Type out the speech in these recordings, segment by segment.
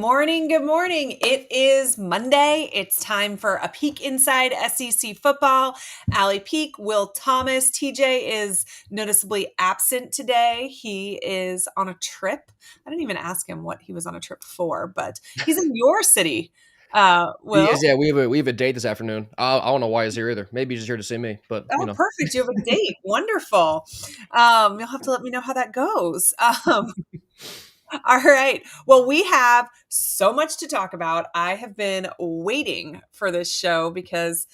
Morning, good morning. It is Monday. It's time for a peek inside SEC football. Allie Peak, Will Thomas, TJ is noticeably absent today. He is on a trip. I didn't even ask him what he was on a trip for, but he's in your city. He Will? is, yeah. We have a date this afternoon. I don't know why he's here either. Maybe he's just here to see me, but Oh, perfect. You have a date. Wonderful. You'll have to let me know how that goes. All right. Well, we have so much to talk about. I have been waiting for this show because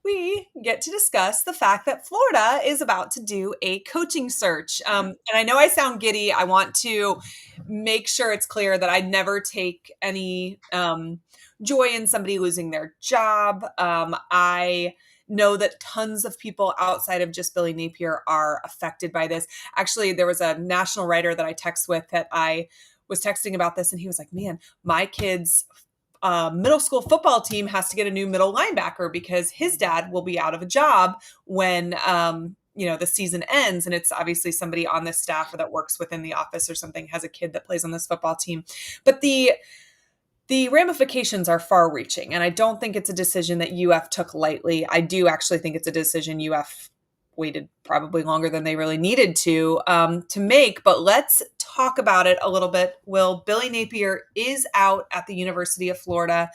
we get to discuss the fact that Florida is about to do a coaching search. And I know I sound giddy. I want to make sure it's clear that I never take any joy in somebody losing their job. I know that tons of people outside of just Billy Napier are affected by this. Actually, there was a national writer that I text with that I was texting about this, and he was like, man, my kids' middle school football team has to get a new middle linebacker because his dad will be out of a job when the season ends, and it's obviously somebody on this staff or that works within the office or something has a kid that plays on this football team. But the ramifications are far reaching, and I don't think it's a decision that UF took lightly. I do actually think it's a decision UF waited probably longer than they really needed to make. But let's talk about it a little bit. Will, Billy Napier is out at the University of Florida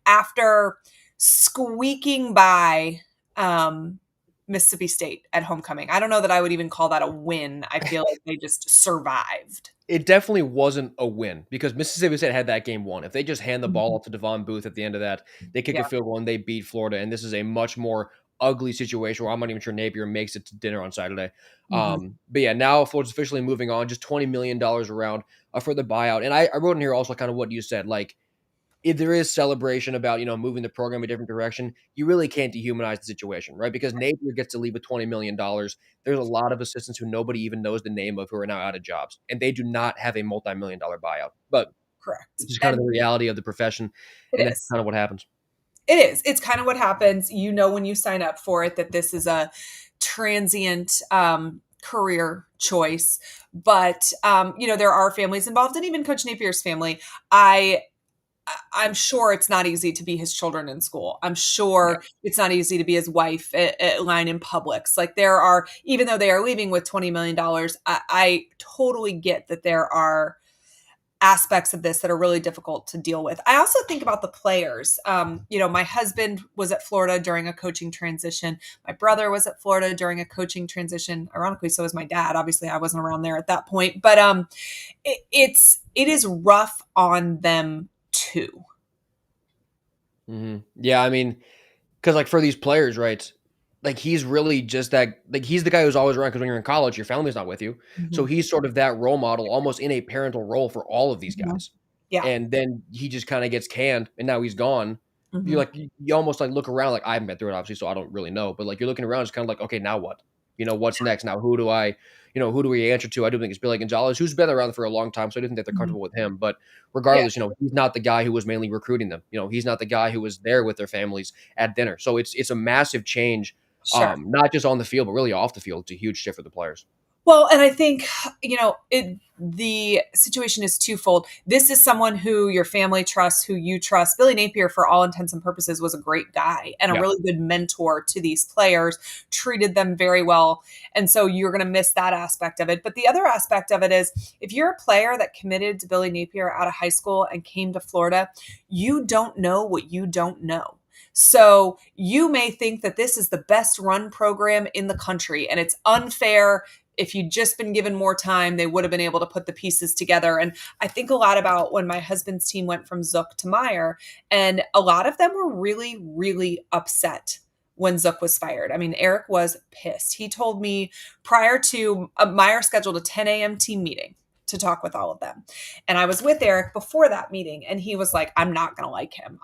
after squeaking by Mississippi State at homecoming. I don't know that I would even call that a win. I feel like they just survived. it definitely wasn't a win because Mississippi State had that game won. If they just hand the ball off to Devon Booth at the end of that, they kick Yeah. a field goal and they beat Florida. And this is a much more ugly situation where I'm not even sure Napier makes it to dinner on Saturday. But yeah, now Florida's officially moving on, just $20 million around for the buyout. And I wrote in here also kind of what you said, like, if there is celebration about, moving the program a different direction, you really can't dehumanize the situation, right? Because Napier gets to leave with $20 million. There's a lot of assistants who nobody even knows the name of who are now out of jobs, and they do not have a multi-million dollar buyout. But Correct. it's just kind of And the reality of the profession, it and that's is. kind of what happens. It is. It's kind of what happens. You know, when you sign up for it, that this is a transient career choice. But there are families involved, and even Coach Napier's family. I'm sure it's not easy to be his children in school. I'm Yeah. sure it's not easy to be his wife at line in Publix. Like there are, even though they are leaving with $20 million, I totally get that there are aspects of this that are really difficult to deal with. I also think about the players. My husband was at Florida during a coaching transition. My brother was at Florida during a coaching transition. Ironically, so was my dad. Obviously, I wasn't around there at that point, but it is rough on them too. Yeah, I mean, because like for these players, right? Like he's really just that. Like he's the guy who's always around because when you're in college, your family's not with you, so Mhm. he's sort of that role model, almost in a parental role for all of these Mhm. guys. Yeah. And then he just kind of gets canned, and now he's gone. You Mhm. like you almost like look around, like I haven't been through it obviously, so I don't really know. But like you're looking around, it's kind of like, okay, now what? What's next? Now who do we answer to? I do think it's Billy Gonzalez, who's been around for a long time, so I do think that they're Mhm. comfortable with him. But Yeah. regardless, he's not the guy who was mainly recruiting them. He's not the guy who was there with their families at dinner. So it's a massive change, Sure. not just on the field, but really off the field. It's a huge shift for the players. Well, and I think, the situation is twofold. This is someone who your family trusts, who you trust. Billy Napier, for all intents and purposes, was a great guy and a Yeah. really good mentor to these players, treated them very well. And so you're going to miss that aspect of it. But the other aspect of it is if you're a player that committed to Billy Napier out of high school and came to Florida, you don't know what you don't know. So you may think that this is the best run program in the country and it's unfair. If you'd just been given more time, they would have been able to put the pieces together. And I think a lot about when my husband's team went from Zook to Meyer, and a lot of them were really, really upset when Zook was fired. I mean, Eric was pissed. He told me prior to Meyer scheduled a 10 a.m. team meeting to talk with all of them. And I was with Eric before that meeting, and he was like, I'm not going to like him.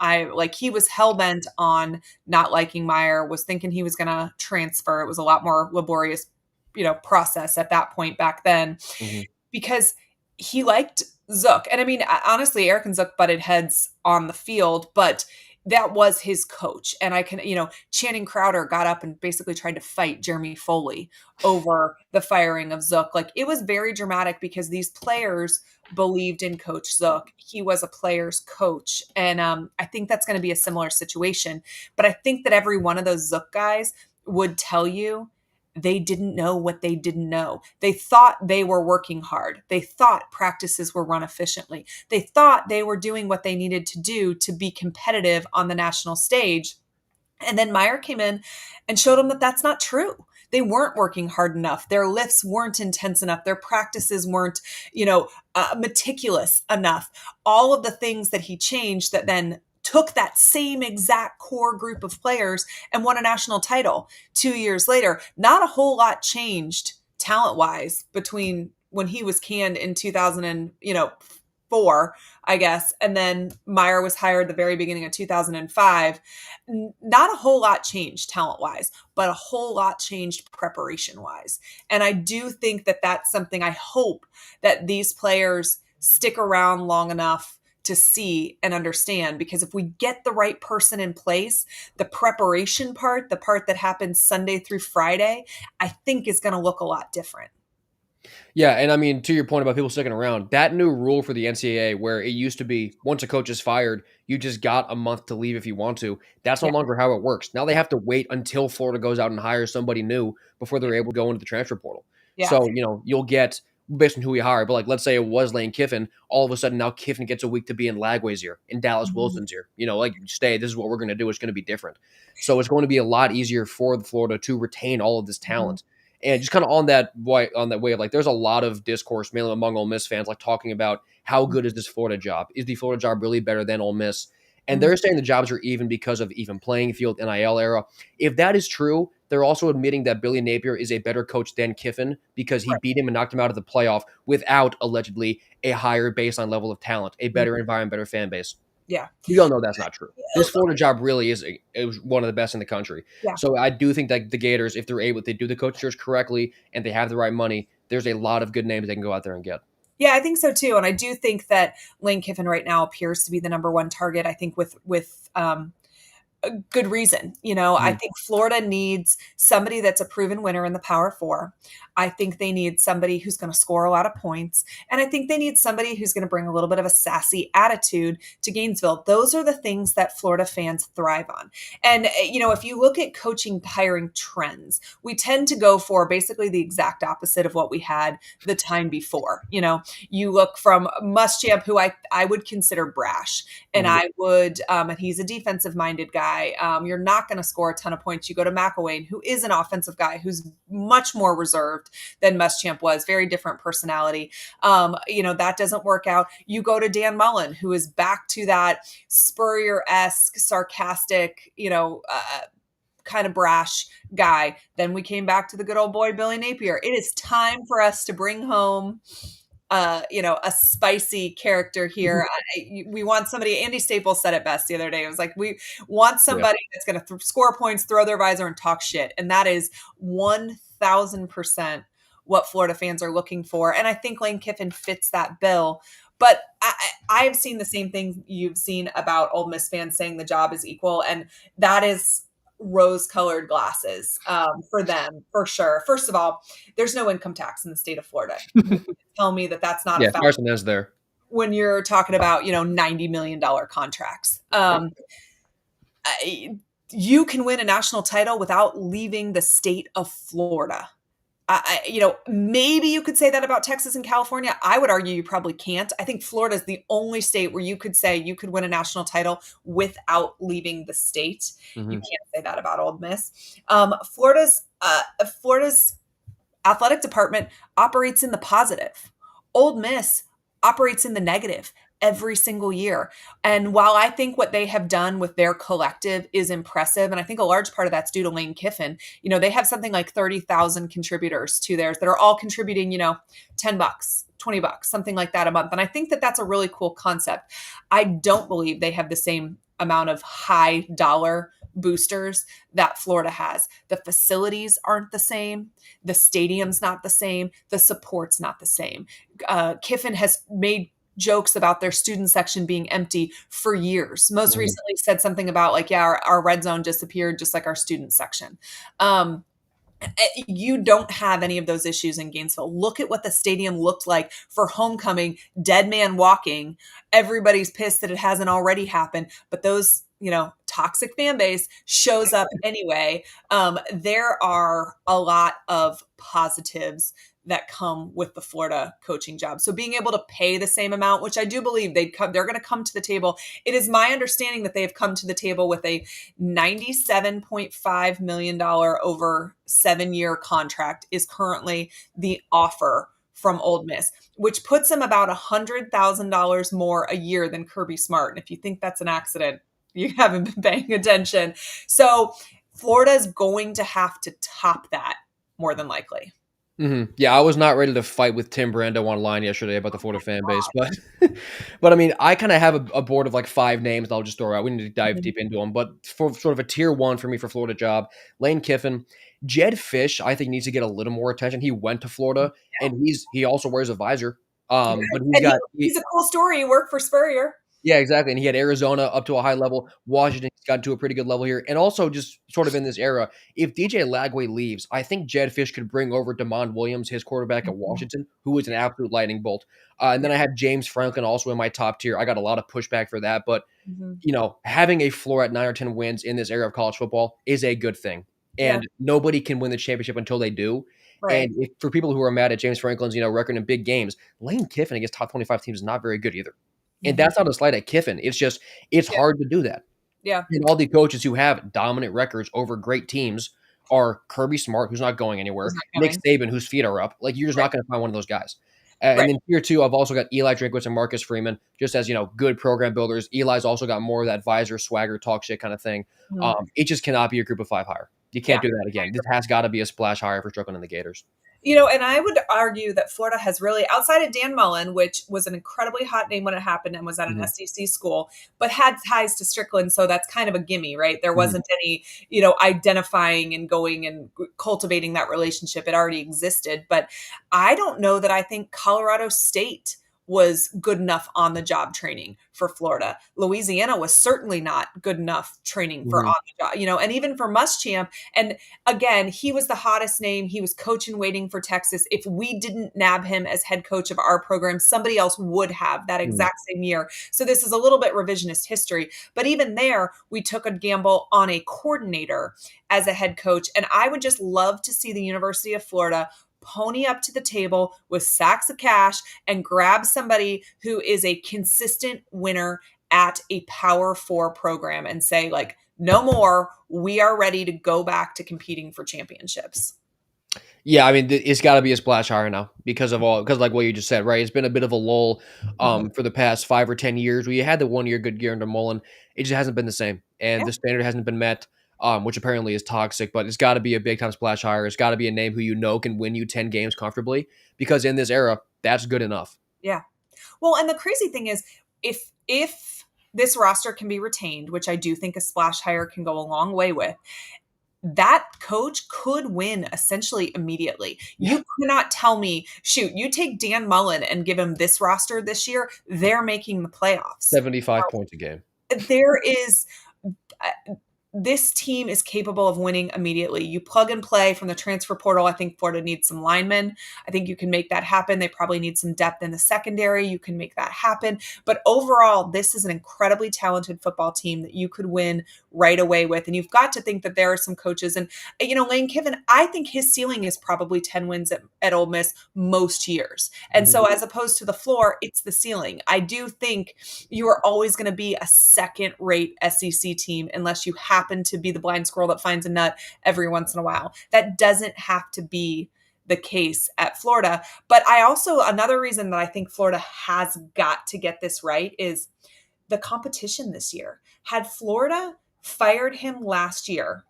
He was hell bent on not liking Meyer, was thinking he was going to transfer. It was a lot more laborious process at that point back then hmm because he liked Zook. And I mean, honestly, Eric and Zook butted heads on the field, but that was his coach. And I can, Channing Crowder got up and basically tried to fight Jeremy Foley over the firing of Zook. Like, it was very dramatic because these players believed in Coach Zook. He was a player's coach. And I think that's going to be a similar situation. But I think that every one of those Zook guys would tell you they didn't know what they didn't know. They thought they were working hard. They thought practices were run efficiently. They thought they were doing what they needed to do to be competitive on the national stage. And then Meyer came in and showed them that that's not true. They weren't working hard enough. Their lifts weren't intense enough. Their practices weren't, meticulous enough. All of the things that he changed that then took that same exact core group of players and won a national title 2 years later. Not a whole lot changed talent-wise between when he was canned in 2004, I guess, and then Meyer was hired the very beginning of 2005. Not a whole lot changed talent-wise, but a whole lot changed preparation-wise. And I do think that that's something I hope that these players stick around long enough to see and understand, because if we get the right person in place, the preparation part, the part that happens Sunday through Friday, I think is going to look a lot different. Yeah, and I mean, to your point about people sticking around, that new rule for the NCAA where it used to be once a coach is fired, you just got a month to leave if you want to. That's no Yeah. longer how it works. Now they have to wait until Florida goes out and hires somebody new before they're able to go into the transfer portal. Yeah. So, you'll get based on who we hire, but like let's say it was Lane Kiffin, all of a sudden now Kiffin gets a week to be in Lagway's ear, in Dallas Mhm. Wilson's ear. Like stay, this is what we're going to do. It's going to be different. So it's going to be a lot easier for Florida to retain all of this Mhm. talent. And just kind of on that way of like, there's a lot of discourse, mainly among Ole Miss fans, like talking about how good is this Florida job? Is the Florida job really better than Ole Miss? And Mhm. they're saying the jobs are even because of even playing field, NIL era. If that is true, they're also admitting that Billy Napier is a better coach than Kiffin because he Right. beat him and knocked him out of the playoff without allegedly a higher baseline level of talent, a Mhm. better environment, better fan base. Yeah. We all know that's not true. This Uh, Florida job really is one of the best in the country. Yeah. So I do think that the Gators, if they do the coach search correctly and they have the right money, there's a lot of good names they can go out there and get. Yeah, I think so too. And I do think that Lane Kiffin right now appears to be the number one target. I think with a good reason. I Mhm. think Florida needs somebody that's a proven winner in the Power Four. I think they need somebody who's going to score a lot of points. And I think they need somebody who's going to bring a little bit of a sassy attitude to Gainesville. Those are the things that Florida fans thrive on. And, if you look at coaching hiring trends, we tend to go for basically the exact opposite of what we had the time before. You look from Muschamp, who I would consider brash, and Mhm. I would, and he's a defensive minded guy. You're not going to score a ton of points. You go to McElwain, who is an offensive guy, who's much more reserved than Muschamp was, very different personality. That doesn't work out. You go to Dan Mullen, who is back to that Spurrier-esque, sarcastic, kind of brash guy. Then we came back to the good old boy, Billy Napier. It is time for us to bring home a spicy character here. We want somebody. Andy Staples said it best the other day. It was like, we want Yeah. somebody that's going to score points, throw their visor, and talk shit. And that is 1,000% what Florida fans are looking for. And I think Lane Kiffin fits that bill. But I have seen the same thing you've seen about Ole Miss fans saying the job is equal, and that is rose-colored glasses for them, for sure. First of all, there's no income tax in the state of Florida. Tell me that that's not a Yeah, fact Carson is there. when you're talking about, $90 million contracts. You can win a national title without leaving the state of Florida. Maybe you could say that about Texas and California. I would argue you probably can't. I think Florida is the only state where you could say you could win a national title without leaving the state. You Mhm. can't say that about Ole Miss. Florida's athletic department operates in the positive. Old Miss operates in the negative every single year. And while I think what they have done with their collective is impressive, and I think a large part of that's due to Lane Kiffin, they have something like 30,000 contributors to theirs that are all contributing, $10, $20, something like that a month. And I think that that's a really cool concept. I don't believe they have the same amount of high dollar boosters that Florida has. The facilities aren't the same. The stadium's not the same. The support's not the same. Kiffin has made jokes about their student section being empty for years. Most Mhm. recently said something about like, yeah, our red zone disappeared just like our student section. Um, you don't have any of those issues in Gainesville. Look at what the stadium looked like for homecoming, dead man walking. Everybody's pissed that it hasn't already happened, but those, toxic fan base shows up anyway. There are a lot of positives that come with the Florida coaching job. So being able to pay the same amount, which I do believe they're going to come to the table. It is my understanding that they have come to the table with a $97.5 million over 7-year contract is currently the offer from Ole Miss, which puts him about $100,000 more a year than Kirby Smart. And if you think that's an accident, you haven't been paying attention. So Florida is going to have to top that more than likely. Yeah, I was not ready to fight with Tim Brando online yesterday about the Florida fan base, but but I mean, I kind of have a board of like 5 names that I'll just throw out. We need to dive Mhm. deep into them, but for sort of a tier one for me for Florida job, Lane Kiffin, Jed Fish, I think needs to get a little more attention. He went to Florida, and he also wears a visor, but he's And got he's a cool story. He worked for Spurrier. yeah, exactly, and he had Arizona up to a high level. Washington's got to a pretty good level here, and also just sort of in this era, if DJ Lagway leaves, I think Jed Fish could bring over Damon Williams, his quarterback at Mhm. Washington, who is an absolute lightning bolt. And then I have James Franklin also in my top tier. I got a lot of pushback for that, but Mhm. having a floor at 9 or 10 wins in this era of college football is a good thing, Yeah, and nobody can win the championship until they do. right. And if, for people who are mad at James Franklin's record in big games, Lane Kiffin against top 25 teams is not very good either. And Mhm. that's not a slight at Kiffin. It's just it's Yeah, hard to do that. yeah. And all the coaches who have dominant records over great teams are Kirby Smart, who's not going He's anywhere, not Nick coming. Saban, whose feet are up. Like you're just Right, not going to find one of those guys. And right. then tier two, I've also got Eli Drinkwitz and Marcus Freeman, just as good program builders. Eli's also got more of that visor, swagger, talk shit kind of thing. Mhm. It just cannot be a group of 5 hire. You Yeah. can't do that again. This has got to be a splash hire for Strickland and the Gators. And I would argue that Florida has really, outside of Dan Mullen, which was an incredibly hot name when it happened and was at an Mhm. SEC school, but had ties to Strickland. So that's kind of a gimme, right? There Mhm. wasn't any, identifying and going and cultivating that relationship. It already existed. But I don't know that I think Colorado State was good enough on the job training for Florida. Louisiana was certainly not good enough training for on Mhm. the job, and even for Muschamp. And again, he was the hottest name. He was coach in waiting for Texas. If we didn't nab him as head coach of our program, somebody else would have that Mhm. exact same year. So this is a little bit revisionist history. But even there, we took a gamble on a coordinator as a head coach. And I would just love to see the University of Florida pony up to the table with sacks of cash and grab somebody who is a consistent winner at a Power Four program and say, like, no more. We are ready to go back to competing for championships. Yeah, I mean, it's got to be a splash hire now because like what you just said, right? It's been a bit of a lull Mhm. for the past 5 or 10 years. We had the 1 year good year under Mullen. It just hasn't been the same, and Yeah. the standard hasn't been met, which apparently is toxic. But it's got to be a big time splash hire. It's got to be a name who can win you 10 games comfortably because in this era, that's good enough. Yeah. Well, and the crazy thing is, if this roster can be retained, which I do think a splash hire can go a long way with, that coach could win essentially immediately. Yeah, You cannot tell me, shoot, you take Dan Mullen and give him this roster this year, they're making the playoffs. 75 points a game. There is this team is capable of winning immediately. You plug and play from the transfer portal. I think Florida needs some linemen. I think you can make that happen. They probably need some depth in the secondary. You can make that happen. But overall, this is an incredibly talented football team that you could win right away with. And you've got to think that there are some coaches. And, Lane Kiffin, I think his ceiling is probably 10 wins at Ole Miss most years. And Mhm. so, as opposed to the floor, it's the ceiling. I do think you are always going to be a second rate SEC team unless you happen to be the blind squirrel that finds a nut every once in a while. That doesn't have to be the case at Florida. But I also, another reason that I think Florida has got to get this right is the competition this year. Had Florida fired him last year,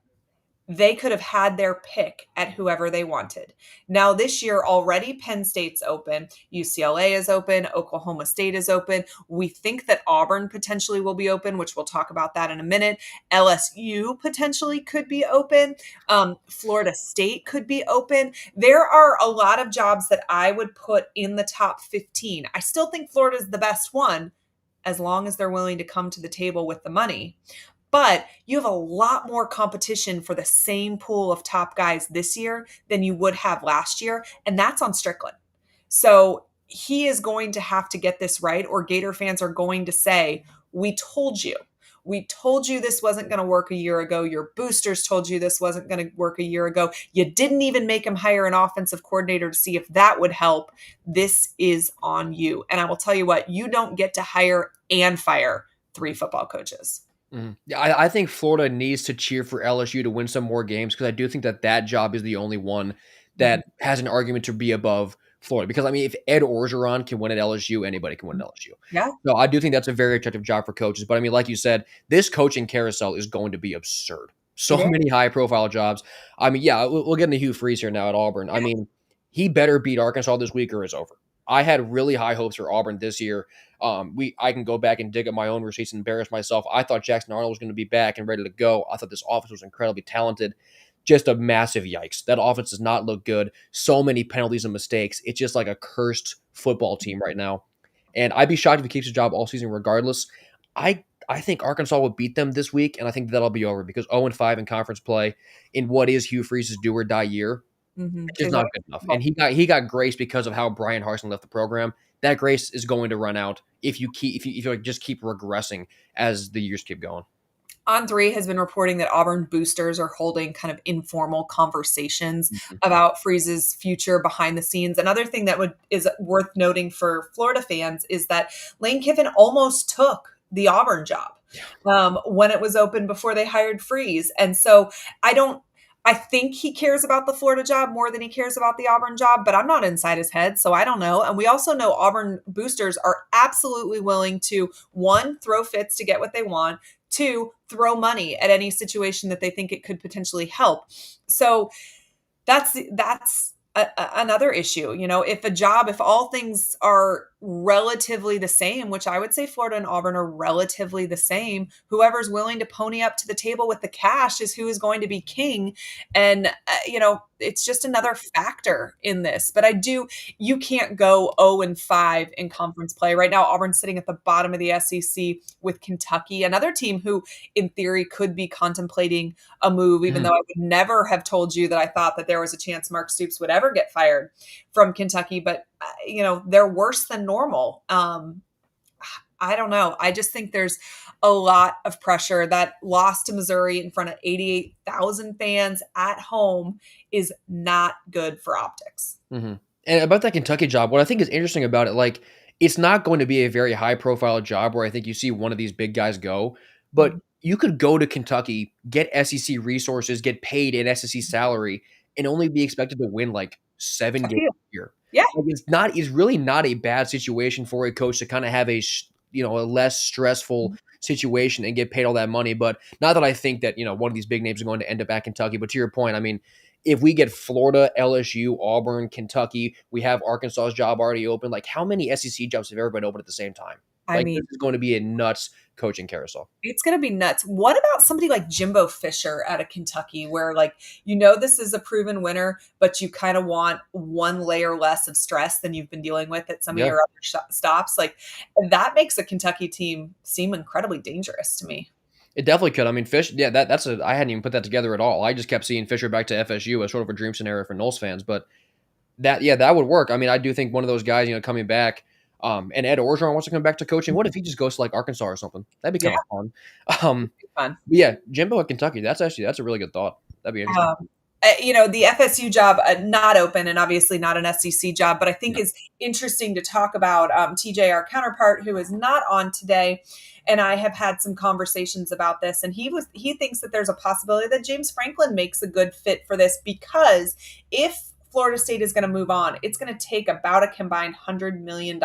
they could have had their pick at whoever they wanted. Now, this year already, Penn State's open, UCLA is open, Oklahoma State is open. We think that Auburn potentially will be open, which we'll talk about that in a minute. LSU potentially could be open. Florida State could be open. There are a lot of jobs that I would put in the top 15. I still think Florida is the best one, as long as they're willing to come to the table with the money. But you have a lot more competition for the same pool of top guys this year than you would have last year, and that's on Strickland. So he is going to have to get this right, or Gator fans are going to say, "We told you. We told you this wasn't going to work a year ago. Your boosters told you this wasn't going to work a year ago. You didn't even make him hire an offensive coordinator to see if that would help. This is on you." And I will tell you what, you don't get to hire and fire 3 football coaches. Yeah, I think Florida needs to cheer for LSU to win some more games, because I do think that job is the only one Mhm. that has an argument to be above Florida. Because, I mean, if Ed Orgeron can win at LSU, anybody can win at LSU. Yeah, So I do think that's a very attractive job for coaches. But, I mean, like you said, this coaching carousel is going to be absurd. So it is. many high-profile jobs. I mean, yeah, we'll get into Hugh Freeze here now at Auburn. I mean, he better beat Arkansas this week or it's over. I had really high hopes for Auburn this year. I can go back and dig up my own receipts and embarrass myself. I thought Jackson Arnold was going to be back and ready to go. I thought this offense was incredibly talented. Just a massive yikes. That offense does not look good. So many penalties and mistakes. It's just like a cursed football team right now. And I'd be shocked if he keeps his job all season regardless. I think Arkansas will beat them this week, and I think that'll be over, because 0-5 in conference play in what is Hugh Freeze's do or die year, Mhm. it's just not good enough. And he got grace because of how Brian Harsin left the program. That grace is going to run out if you like just keep regressing as the years keep going. On3 has been reporting that Auburn boosters are holding kind of informal conversations Mhm. about Freeze's future behind the scenes. Another thing that is worth noting for Florida fans is that Lane Kiffin almost took the Auburn job when it was open before they hired Freeze. And so I think he cares about the Florida job more than he cares about the Auburn job, but I'm not inside his head, so I don't know. And we also know Auburn boosters are absolutely willing to, one, throw fits to get what they want, two, throw money at any situation that they think it could potentially help. So another issue. If all things are relatively the same, which I would say Florida and Auburn are relatively the same, whoever's willing to pony up to the table with the cash is who is going to be king. And it's just another factor in this. But you can't go 0-5 in conference play right now. Auburn's sitting at the bottom of the SEC with Kentucky, another team who in theory could be contemplating a move, even though I would never have told you that I thought that there was a chance Mark Stoops would ever get fired from Kentucky. But, they're worse than normal. I don't know. I just think there's a lot of pressure. That loss to Missouri in front of 88,000 fans at home is not good for optics. Mm-hmm. And about that Kentucky job, what I think is interesting about it, like, it's not going to be a very high profile job where I think you see one of these big guys go, but Mhm. you could go to Kentucky, get SEC resources, get paid an SEC salary, and only be expected to win like 7 A games few. a year. Yeah. Like, it's really not a bad situation for a coach to kind of have a less stressful situation and get paid all that money. But not that I think that, one of these big names are going to end up at Kentucky. But to your point, I mean, if we get Florida, LSU, Auburn, Kentucky, we have Arkansas's job already open. Like, how many SEC jobs have ever been open at the same time? I Like, this mean, is going to be a nuts coaching carousel. it's going to be nuts. What about somebody like Jimbo Fisher out of Kentucky, where this is a proven winner, but you kind of want one layer less of stress than you've been dealing with at some of Yeah, your other stops? Like, that makes a Kentucky team seem incredibly dangerous to me. it definitely could. I mean, Fish, yeah, I hadn't even put that together at all. I just kept seeing Fisher back to FSU as sort of a dream scenario for Knowles fans. But that would work. I mean, I do think one of those guys, coming back, and Ed Orgeron wants to come back to coaching. What if he just goes to like Arkansas or something? That'd be Yeah, kind of fun. Um, fun. but yeah, Jimbo at Kentucky. That's a really good thought. That'd be interesting. The FSU job, not open, and obviously not an SEC job, but I think Yeah. is interesting to talk about. TJ, our counterpart, who is not on today, and I have had some conversations about this, and he thinks that there's a possibility that James Franklin makes a good fit for this, because if Florida State is going to move on, it's going to take about a combined $100 million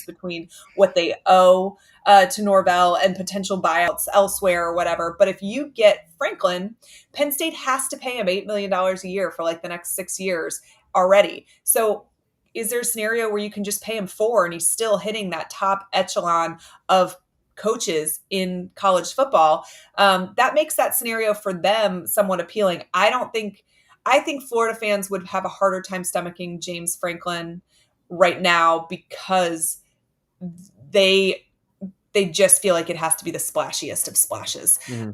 between what they owe to Norvell and potential buyouts elsewhere or whatever. But if you get Franklin, Penn State has to pay him $8 million a year for like the next 6 years already. So is there a scenario where you can just pay him 4 and he's still hitting that top echelon of coaches in college football? That makes that scenario for them somewhat appealing. I think Florida fans would have a harder time stomaching James Franklin right now because they they just feel like it has to be the splashiest of splashes. Mhm.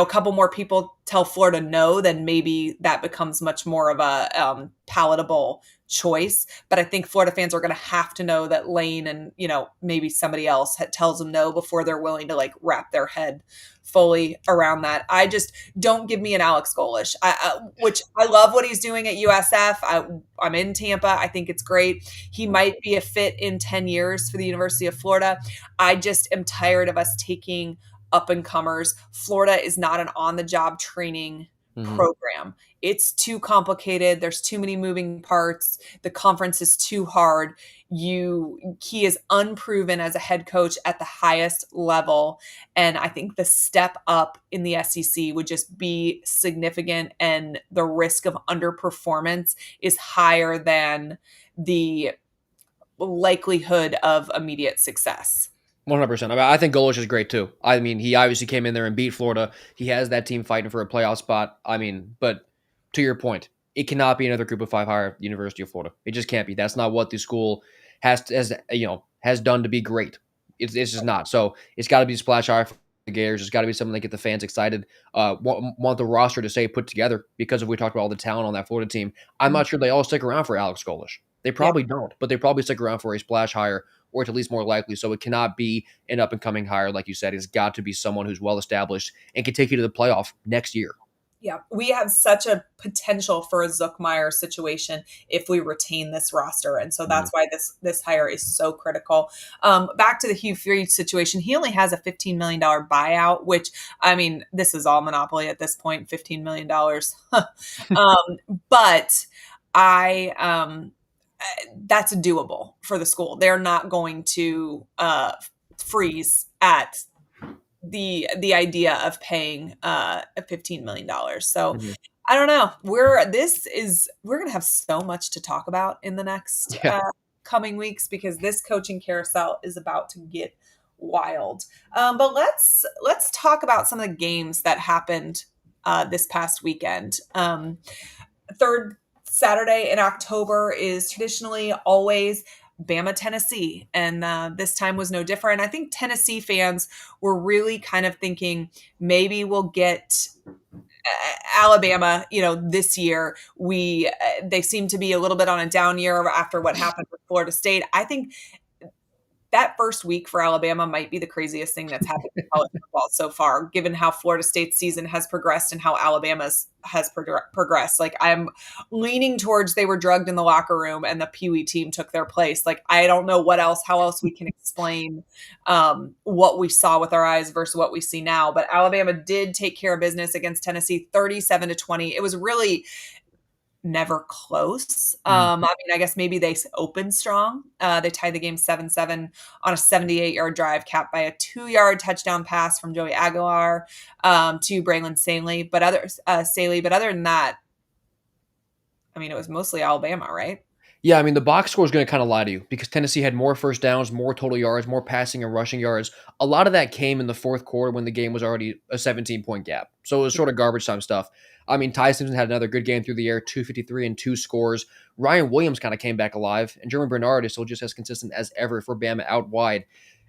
A couple more people tell Florida no, then maybe that becomes much more of a palatable choice. But I think Florida fans are going to have to know that Lane and, maybe somebody else tells them no before they're willing to like wrap their head fully around that. I just don't give me an Alex Golish, which I love what he's doing at USF. I'm in Tampa. I think it's great. He might be a fit in 10 years for the University of Florida. I just am tired of us taking up and comers. Florida is not an on the job training Mhm. program. It's too complicated. There's too many moving parts. The conference is too hard. He is unproven as a head coach at the highest level. And I think the step up in the SEC would just be significant. And the risk of underperformance is higher than the likelihood of immediate success. 100%. I think Golish is great too. I mean, he obviously came in there and beat Florida. He has that team fighting for a playoff spot. I mean, but to your point, it cannot be another Group of Five hire at the University of Florida. It just can't be. That's not what the school has done to be great. It's just not. So it's got to be a splash hire for the Gators. It's got to be something that get the fans excited. Want the roster to stay put together because if we talked about all the talent on that Florida team, I'm not sure they all stick around for Alex Golish. They Yeah. probably don't, but they probably stick around for a splash hire or it's at least more likely. So it cannot be an up and coming hire, like you said. It's got to be someone who's well established and can take you to the playoff next year. Yeah, we have such a potential for a Zuckmeyer situation if we retain this roster, and so Mhm. that's why this hire is so critical. Back to the Hugh Freeze situation, he only has a $15 million buyout, which I mean, this is all monopoly at this point, $15 million. But I that's doable for the school. They're not going to freeze at the idea of paying $15 million. So Mhm. I don't know. We're gonna have so much to talk about in the next Yeah. coming weeks because this coaching carousel is about to get wild. But let's talk about some of the games that happened this past weekend. Third Saturday in October is traditionally always Bama, Tennessee. And this time was no different. I think Tennessee fans were really kind of thinking maybe we'll get Alabama, this year. They seem to be a little bit on a down year after what happened with Florida State. I think that first week for Alabama might be the craziest thing that's happened in college football so far, given how Florida State's season has progressed and how Alabama's has progressed. Like I'm leaning towards they were drugged in the locker room and the Pee Wee team took their place. Like I don't know how else we can explain what we saw with our eyes versus what we see now. But Alabama did take care of business against Tennessee, 37-20. It was really never close. Mhm. I mean, I guess maybe they opened strong. They tied the game 7-7 on a 78-yard drive capped by a 2-yard touchdown pass from Joey Aguilar to Braylon Saley. But other than that, I mean, it was mostly Alabama, right? Yeah, I mean, the box score is going to kind of lie to you because Tennessee had more first downs, more total yards, more passing and rushing yards. A lot of that came in the fourth quarter when the game was already a 17-point gap. So it was sort of garbage time stuff. I mean, Ty Simpson had another good game through the air, 253 and 2 scores. Ryan Williams kind of came back alive, and Jeremy Bernard is still just as consistent as ever for Bama out wide.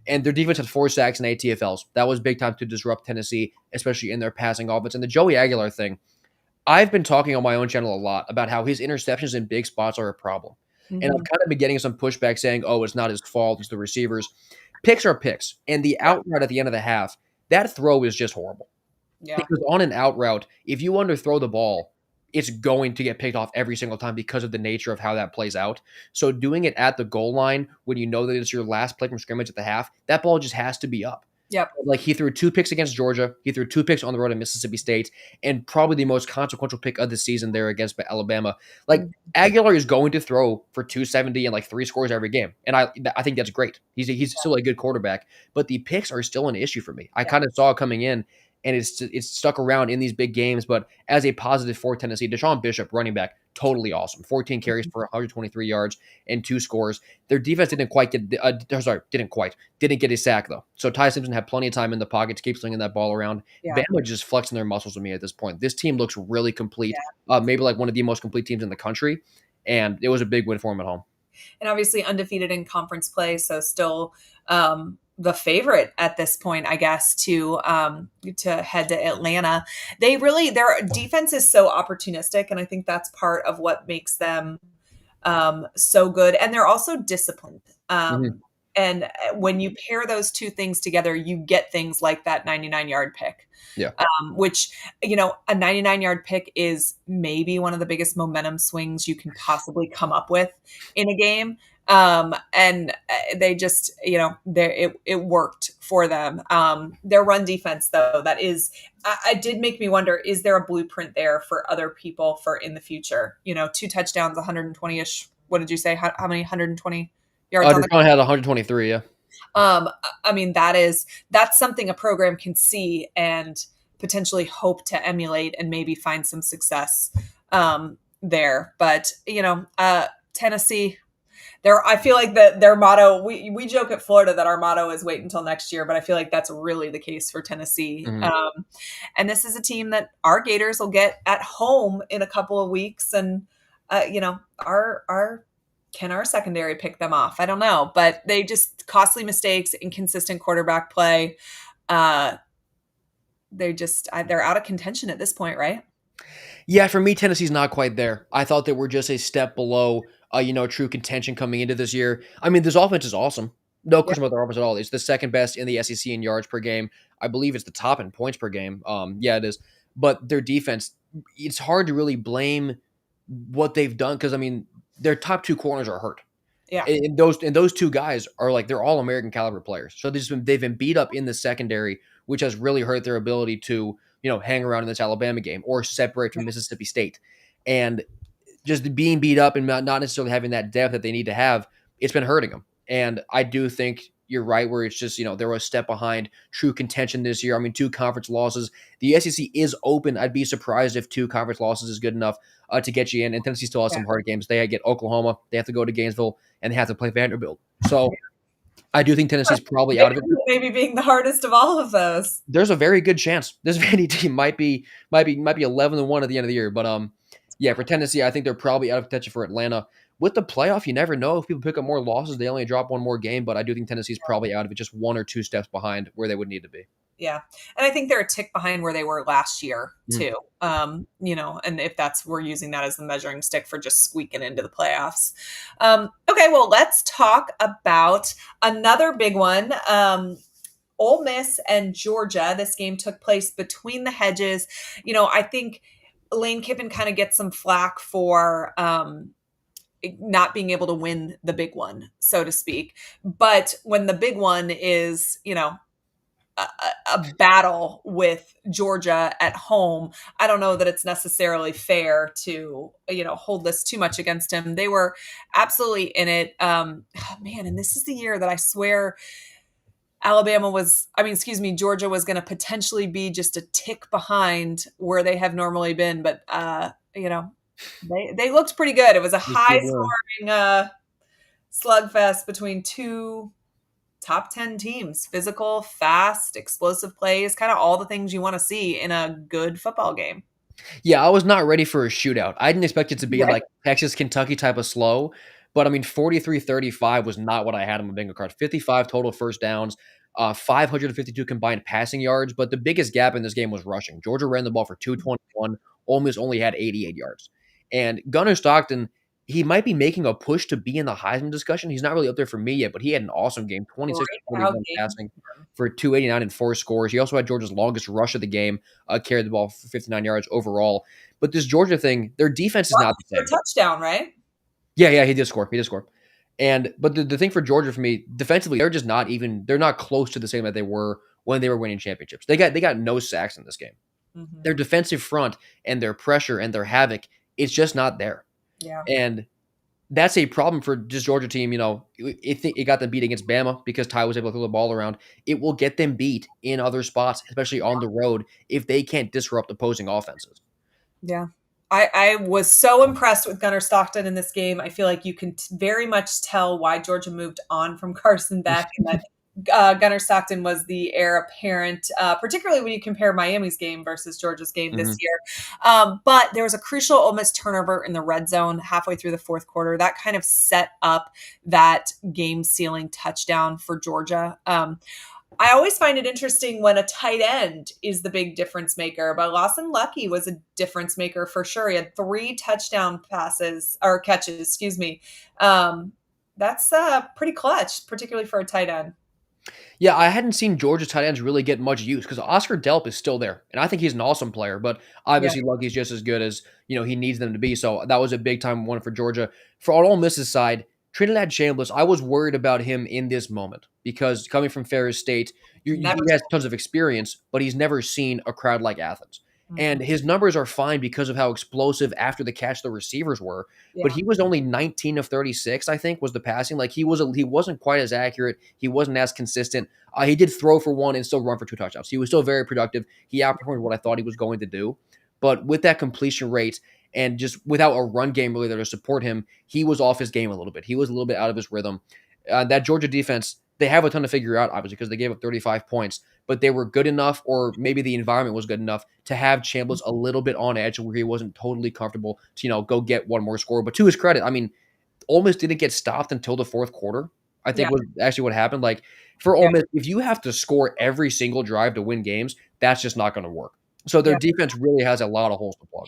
And their defense had 4 sacks and 8 TFLs. That was big time to disrupt Tennessee, especially in their passing offense. And the Joey Aguilar thing, I've been talking on my own channel a lot about how his interceptions in big spots are a problem. And I've Mhm. kind of been getting some pushback saying, oh, it's not his fault, it's the receivers. Picks are picks. And the Yeah. out route at the end of the half, that throw is just horrible. Yeah. Because on an out route, if you underthrow the ball, it's going to get picked off every single time because of the nature of how that plays out. So doing it at the goal line when you know that it's your last play from scrimmage at the half, that ball just has to be up. Yep. Like he threw 2 picks against Georgia. He threw 2 picks on the road at Mississippi State, and probably the most consequential pick of the season there against Alabama. Like Mm, Aguilar is going to throw for 270 and like 3 scores every game, and I think that's great. He's still a good quarterback, but the picks are still an issue for me. I yeah. kind of saw it coming in, and it's stuck around in these big games. But as a positive for Tennessee, Deshaun Bishop, running back, totally awesome. 14 carries Mhm. for 123 yards and 2 scores. Their defense didn't get a sack though. So Ty Simpson had plenty of time in the pocket to keep slinging that ball around. Yeah. Bama just flexing their muscles with me at this point. This team looks really complete, Yeah. maybe like one of the most complete teams in the country, and it was a big win for them at home. And obviously undefeated in conference play, so still the favorite at this point, I guess, to head to Atlanta. Their defense is so opportunistic, and I think that's part of what makes them so good. And they're also disciplined. Mhm. And when you pair those two things together, you get things like that 99-yard pick, Yeah. which, a 99-yard pick is maybe one of the biggest momentum swings you can possibly come up with in a game. And they just, it worked for them. Their run defense, though, it did make me wonder, is there a blueprint there for other people for in the future? 2 touchdowns, 120-ish. What did you say? How many 120 yards on the Deshaun had 123. Yeah. I mean, that's something a program can see and potentially hope to emulate and maybe find some success there. But Tennessee, I feel like their motto. We joke at Florida that our motto is wait until next year, but I feel like that's really the case for Tennessee. Mhm. And this is a team that our Gators will get at home in a couple of weeks, and our can our secondary pick them off? I don't know, but they just costly mistakes, inconsistent quarterback play. Uh, they're out of contention at this point, right? Yeah, for me, Tennessee's not quite there. I thought they were just a step below, true contention coming into this year. I mean, this offense is awesome. No Yeah, question about their offense at all. It's the second best in the SEC in yards per game. I believe it's the top in points per game. Yeah, it is. But their defense, it's hard to really blame what they've done because I mean, their top 2 corners are hurt. yeah, And those 2 guys are like they're all American caliber players. So they've been beat up in the secondary, which has really hurt their ability to hang around in this Alabama game or separate yeah, from Mississippi State. And just being beat up and not necessarily having that depth that they need to have, it's been hurting them. And I do think you're right where it's just they were a step behind true contention this year. I mean, 2 conference losses. The SEC is open. I'd be surprised if 2 conference losses is good enough to get you in. And Tennessee still has yeah. some hard games. They get Oklahoma. They have to go to Gainesville, and they have to play Vanderbilt. So I do think Tennessee's probably out of it. Maybe being the hardest of all of those. There's a very good chance this Vandy team might be 11-1 at the end of the year. But yeah, for Tennessee, I think they're probably out of contention for Atlanta. With the playoff, you never know if people pick up more losses. They only drop one more game, but I do think Tennessee's probably out of it, just 1 or 2 steps behind where they would need to be. Yeah. And I think they're a tick behind where they were last year Mhm. too. And if we're using that as the measuring stick for just squeaking into the playoffs. Okay, well, let's talk about another big one. Ole Miss and Georgia. This game took place between the hedges. I think Lane Kiffin kind of gets some flack for not being able to win the big one, so to speak. But when the big one is, a battle with Georgia at home, I don't know that it's necessarily fair to, hold this too much against him. They were absolutely in it. Oh, man, and this is the year that I swear Georgia was going to potentially be just a tick behind where they have normally been. But, they looked pretty good. It was a They sure high were. scoring slugfest between two top 10 teams. Physical, fast, explosive plays, kind of all the things you want to see in a good football game. Yeah, I was not ready for a shootout. I didn't expect it to be Right. like Texas, Kentucky type of slow. But I mean, 43-35 was not what I had on my bingo card. 55 total first downs, 552 combined passing yards. But the biggest gap in this game was rushing. Georgia ran the ball for 221. Ole Miss only had 88 yards. And Gunnar Stockton, he might be making a push to be in the Heisman discussion. He's not really up there for me yet, but he had an awesome game, 26 Breakout 41 game. passing for 289 and 4 scores. He also had Georgia's longest rush of the game, carried the ball for 59 yards overall. But this Georgia thing, their defense is not the For a same. touchdown, right? Yeah, he did score. He did score. But the thing for Georgia for me, defensively, they're not close to the same that they were when they were winning championships. They got no sacks in this game. Mhm. Their defensive front and their pressure and their havoc, it's just not there. Yeah. And that's a problem for this Georgia team. It got them beat against Bama because Ty was able to throw the ball around. It will get them beat in other spots, especially on the road, if they can't disrupt opposing offenses. Yeah. I was so impressed with Gunnar Stockton in this game. I feel like you can very much tell why Georgia moved on from Carson Beck, and that Gunnar Stockton was the heir apparent, particularly when you compare Miami's game versus Georgia's game this Mhm. year. But there was a crucial Ole Miss turnover in the red zone halfway through the fourth quarter. That kind of set up that game sealing touchdown for Georgia. I always find it interesting when a tight end is the big difference maker, but Lawson Lucky was a difference maker for sure. He had 3 touchdown passes or catches, excuse me. That's pretty clutch, particularly for a tight end. Yeah, I hadn't seen Georgia's tight ends really get much use because Oscar Delp is still there, and I think he's an awesome player. But Yeah. obviously, Lucky's just as good as he needs them to be. So that was a big time one for Georgia. For on Ole Miss's side, Trinidad Chambliss, I was worried about him in this moment because coming from Ferris State, he Never. has tons of experience, but he's never seen a crowd like Athens. Mhm. And his numbers are fine because of how explosive after the catch the receivers were. But Yeah. he was only 19 of 36, I think, was the passing. Like he wasn't quite as accurate. He wasn't as consistent. He did throw for one and still run for 2 touchdowns. He was still very productive. He outperformed what I thought he was going to do. But with that completion rate and just without a run game really there to support him, he was off his game a little bit. He was a little bit out of his rhythm. That Georgia defense, they have a ton to figure out, obviously, because they gave up 35 points, but they were good enough, or maybe the environment was good enough to have Chambliss a little bit on edge where he wasn't totally comfortable to, go get one more score. But to his credit, I mean, Ole Miss didn't get stopped until the fourth quarter, I Yeah. think was actually what happened. Like for Ole Yeah. Miss, if you have to score every single drive to win games, that's just not going to work. So their Yeah. defense really has a lot of holes to plug.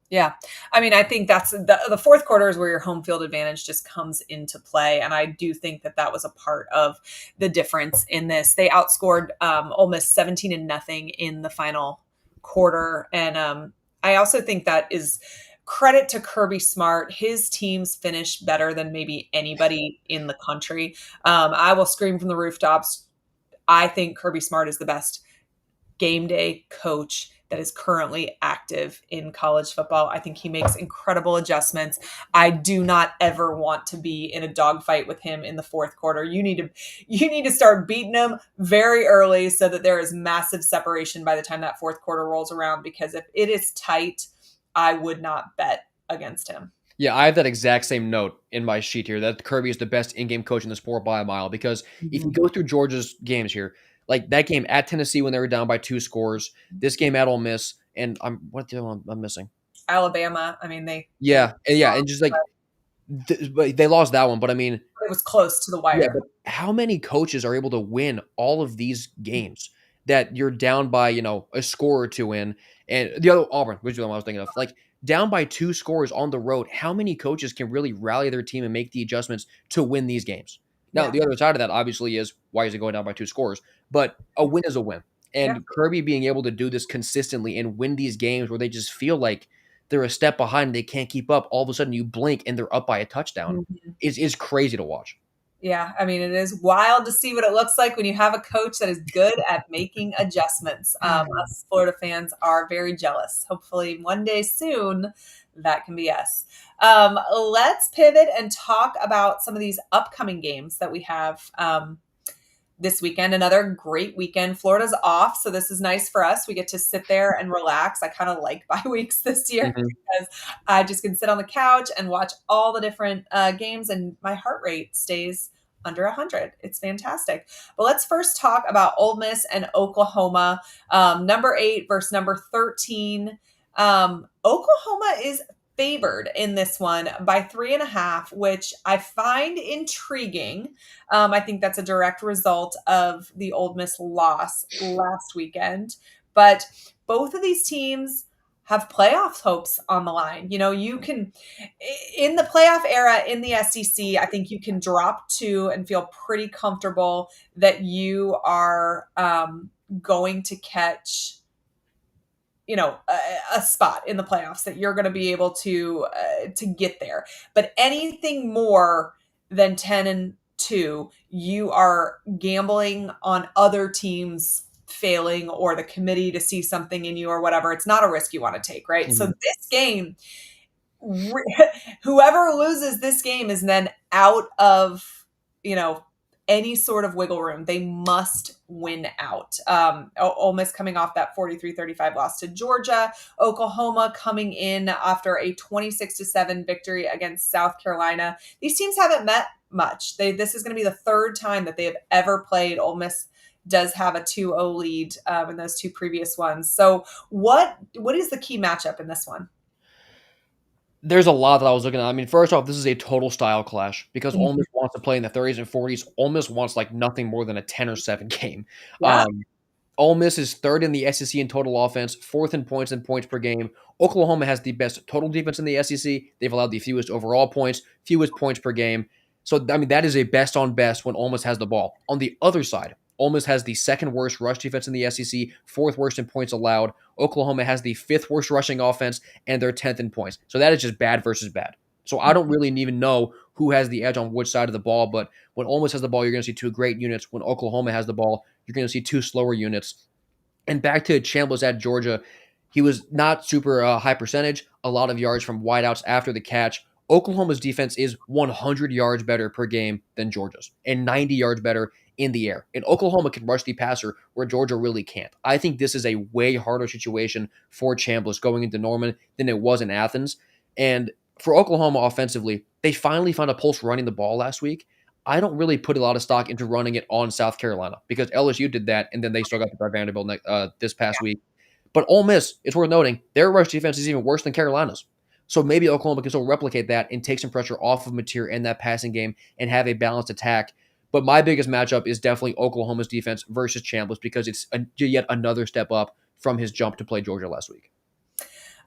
Yeah. I mean, I think that's the fourth quarter is where your home field advantage just comes into play. And I do think that that was a part of the difference in this. They outscored Ole Miss 17 and nothing in the final quarter. And I also think that is credit to Kirby Smart. His teams finished better than maybe anybody in the country. I will scream from the rooftops. I think Kirby Smart is the best game day coach that is currently active in college football. I think he makes incredible adjustments. I do not ever want to be in a dogfight with him in the fourth quarter. You need to start beating him very early so that there is massive separation by the time that fourth quarter rolls around, because if it is tight, I would not bet against him. Yeah, I have that exact same note in my sheet here that Kirby is the best in-game coach in the sport by a mile. Because if you Mhm. go through Georgia's games here, like that game at Tennessee when they were down by 2 scores, this game at Ole Miss, and what the hell I'm missing? Alabama, I mean, they Yeah, and just like but they lost that one, but I mean, it was close to the yeah, wire. but how many coaches are able to win all of these games that you're down by, a score or two in? And the other Auburn, which is the one I was thinking of, like down by 2 scores on the road, how many coaches can really rally their team and make the adjustments to win these games? Now, Yeah. the other side of that obviously is why is it going down by 2 scores? But a win is a win. Yeah. And Kirby being able to do this consistently and win these games where they just feel like they're a step behind and they can't keep up, all of a sudden you blink and they're up by a touchdown Mhm. is crazy to watch. Yeah, I mean, it is wild to see what it looks like when you have a coach that is good at making adjustments. Us Florida fans are very jealous. Hopefully, one day soon, that can be us. Let's pivot and talk about some of these upcoming games that we have this weekend. Another great weekend. Florida's off, so this is nice for us. We get to sit there and relax. I kind of like bye weeks this year Mhm. because I just can sit on the couch and watch all the different games, and my heart rate stays under 100. It's fantastic. But let's first talk about Ole Miss and Oklahoma, number 8 versus number 13. Oklahoma is favored in this one by 3.5, which I find intriguing. I think that's a direct result of the Ole Miss loss last weekend. But both of these teams have playoff hopes on the line. You can, in the playoff era in the SEC, I think you can drop 2 and feel pretty comfortable that you are going to catch a spot in the playoffs, that you're going to be able to get there. But anything more than 10-2, you are gambling on other teams failing or the committee to see something in you or whatever. It's not a risk you want to take, right? So Mhm. this game, whoever loses this game is then out of, you know, any sort of wiggle room. They must win out. Ole Miss coming off that 43-35 loss to Georgia. Oklahoma coming in after a 26-7 victory against South Carolina. These teams haven't met much. This is going to be the third time that they have ever played. Ole Miss does have a 2-0 lead in those two previous ones. So what is the key matchup in this one? There's a lot that I was looking at. I mean, first off, this is a total style clash because Ole Mhm. Miss wants to play in the 30s and 40s. Ole Miss wants like nothing more than a 10 or 7 game. Yeah. Um, Ole Miss is third in the SEC in total offense, fourth in points per game. Oklahoma has the best total defense in the SEC. They've allowed the fewest overall points, fewest points per game. So, I mean, that is a best on best when Ole Miss has the ball. On the other side, Ole Miss has the second worst rush defense in the SEC, fourth worst in points allowed. Oklahoma has the fifth worst rushing offense, and they're 10th in points. So that is just bad versus bad. So I don't really even know who has the edge on which side of the ball, but when Ole Miss has the ball, you're going to see two great units. When Oklahoma has the ball, you're going to see two slower units. And back to Chambliss at Georgia, he was not super high percentage, a lot of yards from wideouts after the catch. Oklahoma's defense is 100 yards better per game than Georgia's and 90 yards better in the air. And Oklahoma can rush the passer where Georgia really can't. I think this is a way harder situation for Chambliss going into Norman than it was in Athens. And for Oklahoma offensively, they finally found a pulse running the ball last week. I don't really put a lot of stock into running it on South Carolina because LSU did that, and then they still got beat by Vanderbilt this past week. But Ole Miss, it's worth noting, their rush defense is even worse than Carolina's. So maybe Oklahoma can still replicate that and take some pressure off of Napier and that passing game and have a balanced attack. But my biggest matchup is definitely Oklahoma's defense versus Chambliss because it's yet another step up from his jump to play Georgia last week.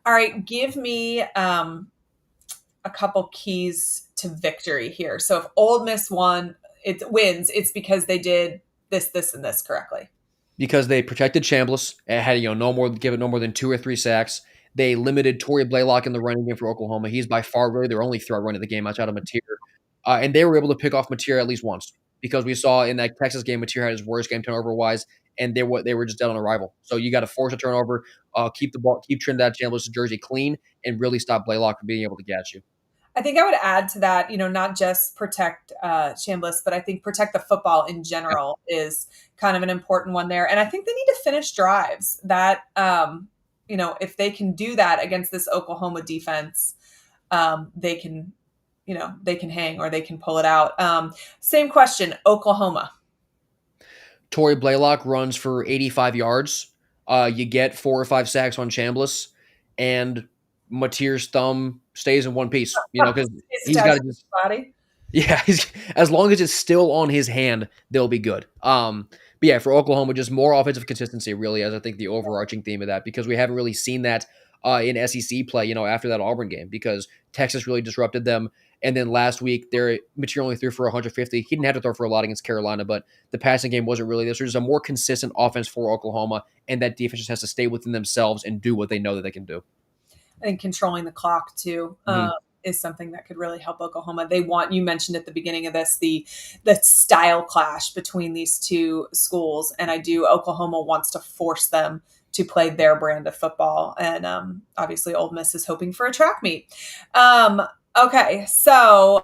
All right, give me a couple keys to victory here. So if Ole Miss wins, it's because they did this, this, and this correctly. Because they protected Chambliss and had give it no more than 2 or 3 sacks. They limited Torrey Blaylock in the running game for Oklahoma. He's by far really their only threat running the game outside of Napier. And they were able to pick off Napier at least once because we saw in that Texas game Napier had his worst game turnover wise, and they were just dead on arrival. So you got to force a turnover, keep the ball, keep Trinidad Chambliss' jersey clean, and really stop Blaylock from being able to get you. I think I would add to that, not just protect Chambliss, but I think protect the football in general is kind of an important one there. And I think they need to finish drives that, if they can do that against this Oklahoma defense, they can, they can hang or they can pull it out. Same question, Oklahoma. Torrey Blaylock runs for 85 yards. You get 4 or 5 sacks on Chambliss, and Matier's thumb stays in one piece, because he's got to just body. yeah, as long as it's still on his hand, they'll be good. But yeah, for Oklahoma, just more offensive consistency, really, as I think the overarching theme of that, because we haven't really seen that in SEC play, after that Auburn game, because Texas really disrupted them. And then last week, their Matier only threw for 150. He didn't have to throw for a lot against Carolina, but the passing game wasn't really this. There's a more consistent offense for Oklahoma, and that defense just has to stay within themselves and do what they know that they can do. I think controlling the clock too Mm-hmm. is something that could really help Oklahoma. You mentioned at the beginning of this the style clash between these two schools, and Oklahoma wants to force them to play their brand of football, and obviously Ole Miss is hoping for a track meet. Okay, so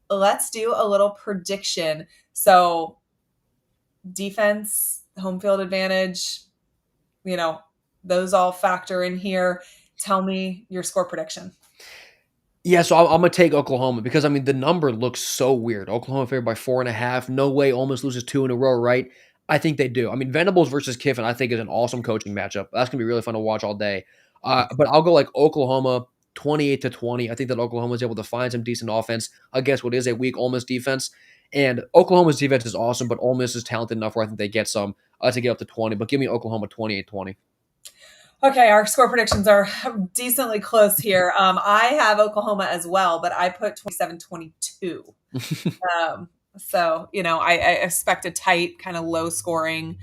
let's do a little prediction. So defense, home field advantage, those all factor in here. Tell me your score prediction. Yeah, so I'm going to take Oklahoma because, the number looks so weird. Oklahoma favored by 4.5. No way Ole Miss loses 2 in a row, right? I think they do. Venables versus Kiffin, I think, is an awesome coaching matchup. That's going to be really fun to watch all day. But I'll go like Oklahoma 28-20. I think that Oklahoma is able to find some decent offense against what is a weak Ole Miss defense. And Oklahoma's defense is awesome, but Ole Miss is talented enough where I think they get some to get up to 20. But give me Oklahoma 28-20. Okay, our score predictions are decently close here. I have Oklahoma as well, but I put 27-22. So, I expect a tight, kind of low scoring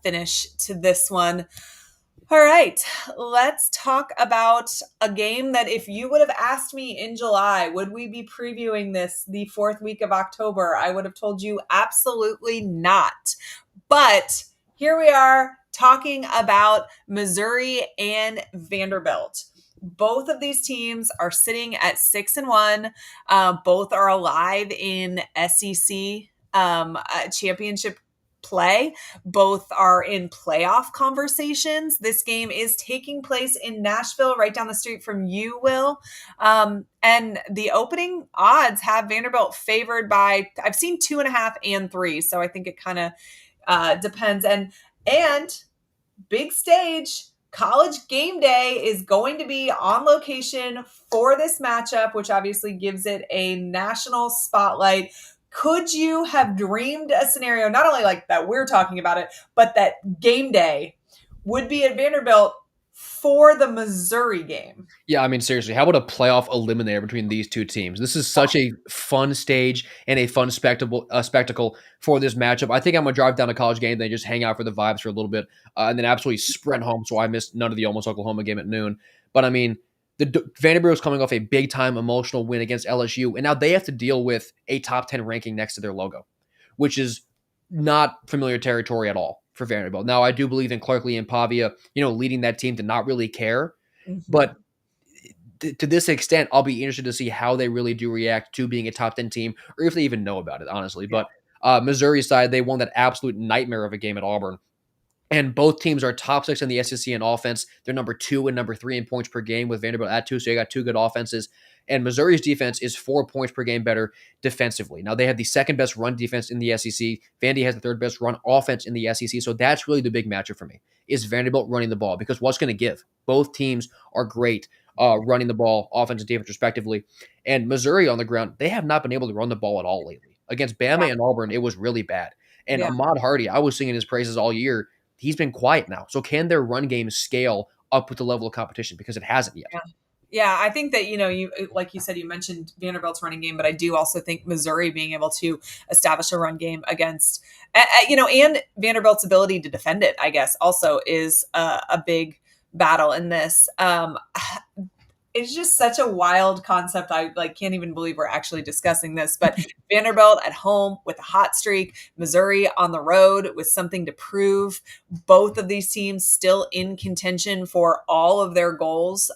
finish to this one. All right, let's talk about a game that if you would have asked me in July, would we be previewing this the 4th week of October? I would have told you absolutely not. But here we are talking about Missouri and Vanderbilt. Both of these teams are sitting at 6-1. Both are alive in SEC championship play. Both are in playoff conversations. This game is taking place in Nashville, right down the street from you, Will. And the opening odds have Vanderbilt favored by, I've seen 2.5 and 3. So I think it kind of depends. And big stage, college game day is going to be on location for this matchup, which obviously gives it a national spotlight. Could you have dreamed a scenario, not only like that we're talking about it, but that game day would be at Vanderbilt for the Missouri game? Yeah, I mean, seriously, how about a playoff eliminator between these two teams? This is such a fun stage and a fun spectacle for this matchup. I think I'm gonna drive down to College game, then just hang out for the vibes for a little bit, and then absolutely sprint home. So I missed none of the almost Oklahoma game at noon. But I mean, Vanderbilt is coming off a big time emotional win against LSU, and now they have to deal with a top 10 ranking next to their logo, which is not familiar territory at all for Vanderbilt. Now, I do believe in Clark Lee and Pavia, leading that team to not really care, but to this extent, I'll be interested to see how they really do react to being a top 10 team, or if they even know about it, honestly. Yeah. But Missouri side, they won that absolute nightmare of a game at Auburn. And both teams are top 6 in the SEC in offense. They're number 2 and number 3 in points per game with Vanderbilt at 2, so you got two good offenses. And Missouri's defense is 4 points per game better defensively. Now, they have the second best run defense in the SEC. Vandy has the third best run offense in the SEC, so that's really the big matchup for me, is Vanderbilt running the ball, because what's going to give? Both teams are great running the ball, offense and defense respectively. And Missouri on the ground, they have not been able to run the ball at all lately. Against Bama and Auburn, it was really bad. And Ahmad Hardy, I was singing his praises all year. He's been quiet now. So can their run game scale up with the level of competition? Because it hasn't yet. Yeah, I think that, you like you said, you mentioned Vanderbilt's running game, but I do also think Missouri being able to establish a run game against, and Vanderbilt's ability to defend it, I guess, also is a big battle in this. It's just such a wild concept. I can't even believe we're actually discussing this, but Vanderbilt at home with a hot streak, Missouri on the road with something to prove. Both of these teams still in contention for all of their goals.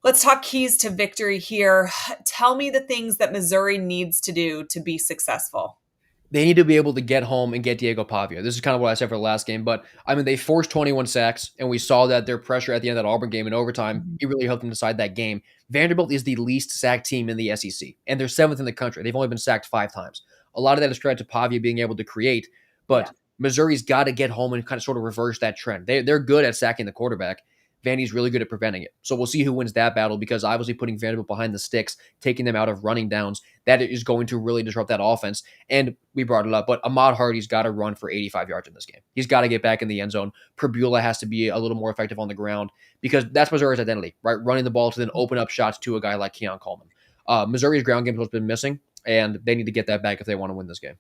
Let's talk keys to victory here. Tell me the things that Missouri needs to do to be successful. They need to be able to get home and get Diego Pavia. This is kind of what I said for the last game, but I mean, they forced 21 sacks, and we saw that their pressure at the end of that Auburn game in overtime, it really helped them decide that game. Vanderbilt is the least sacked team in the SEC, and they're 7th in the country. They've only been sacked 5 times. A lot of that is credit to Pavia being able to create, but Missouri's got to get home and kind of sort of reverse that trend. They're good at sacking the quarterback. Vandy's really good at preventing it. So we'll see who wins that battle, because obviously putting Vanderbilt behind the sticks, taking them out of running downs, that is going to really disrupt that offense. And we brought it up, but Ahmad Hardy's got to run for 85 yards in this game. He's got to get back in the end zone. Perbula has to be a little more effective on the ground, because that's Missouri's identity, right? Running the ball to then open up shots to a guy like Keon Coleman. Missouri's ground game has been missing, and they need to get that back if they want to win this game.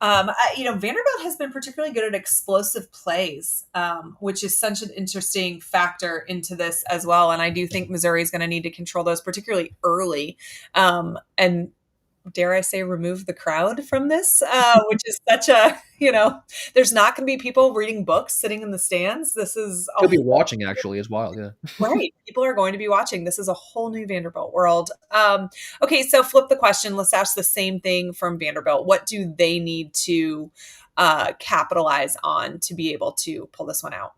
Vanderbilt has been particularly good at explosive plays, which is such an interesting factor into this as well. And I do think Missouri is going to need to control those, particularly early. And dare I say, remove the crowd from this, which is such a, there's not going to be people reading books sitting in the stands. This is Could be watching, actually, as well. Yeah. Right. People are going to be watching. This is a whole new Vanderbilt world. Okay, so flip the question. Let's ask the same thing from Vanderbilt. What do they need to capitalize on to be able to pull this one out?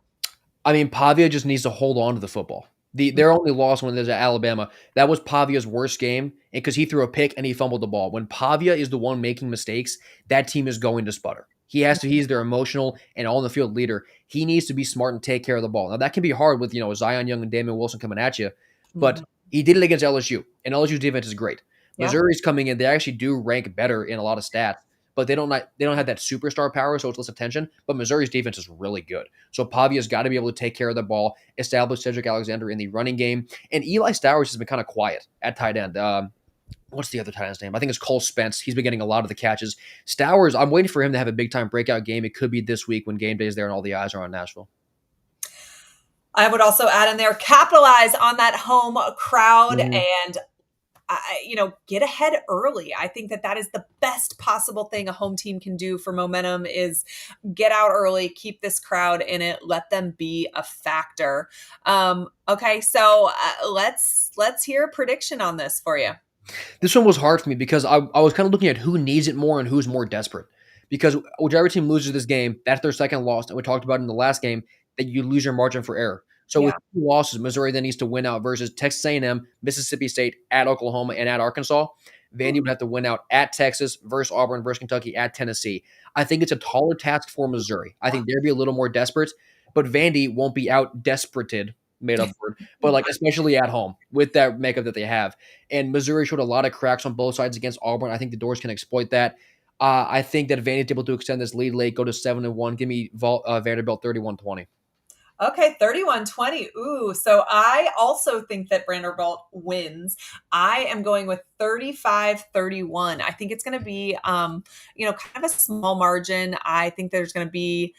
I mean, Pavia just needs to hold on to the football. Their only loss when there's at Alabama, that was Pavia's worst game, because he threw a pick and he fumbled the ball. When Pavia is the one making mistakes, that team is going to sputter. He's their emotional and on the field leader. He needs to be smart and take care of the ball. Now, that can be hard with, Zion Young and Damian Wilson coming at you, but he did it against LSU, and LSU's defense is great. Missouri's coming in. They actually do rank better in a lot of stats, but they don't have that superstar power, so it's less attention. But Missouri's defense is really good. So Pavia's got to be able to take care of the ball, establish Cedric Alexander in the running game. And Eli Stowers has been kind of quiet at tight end. What's the other tight end's name? I think it's Cole Spence. He's been getting a lot of the catches. Stowers, I'm waiting for him to have a big-time breakout game. It could be this week when game day is there and all the eyes are on Nashville. I would also add in there, capitalize on that home crowd. And get ahead early. I think that that is the best possible thing a home team can do for momentum is get out early, keep this crowd in it, let them be a factor. Okay, so let's hear a prediction on this for you. This one was hard for me because I was kind of looking at who needs it more and who's more desperate. Because whichever team loses this game, that's their second loss. And we talked about in the last game that you lose your margin for error. So with Yeah. 2 losses, Missouri then needs to win out versus Texas A&M, Mississippi State, at Oklahoma, and at Arkansas. Vandy would have to win out at Texas versus Auburn versus Kentucky at Tennessee. I think it's a taller task for Missouri. I think they'd be a little more desperate, but Vandy won't be out desperated, made up word, but like especially at home with that makeup that they have. And Missouri showed a lot of cracks on both sides against Auburn. I think the Doors can exploit that. I think that Vandy is able to extend this lead late, go to 7-1. Give me Vanderbilt 31-20. Okay, 31-20. Ooh, so I also think that Vanderbilt wins. I am going with 35-31. I think it's going to be, kind of a small margin. I think there's going to be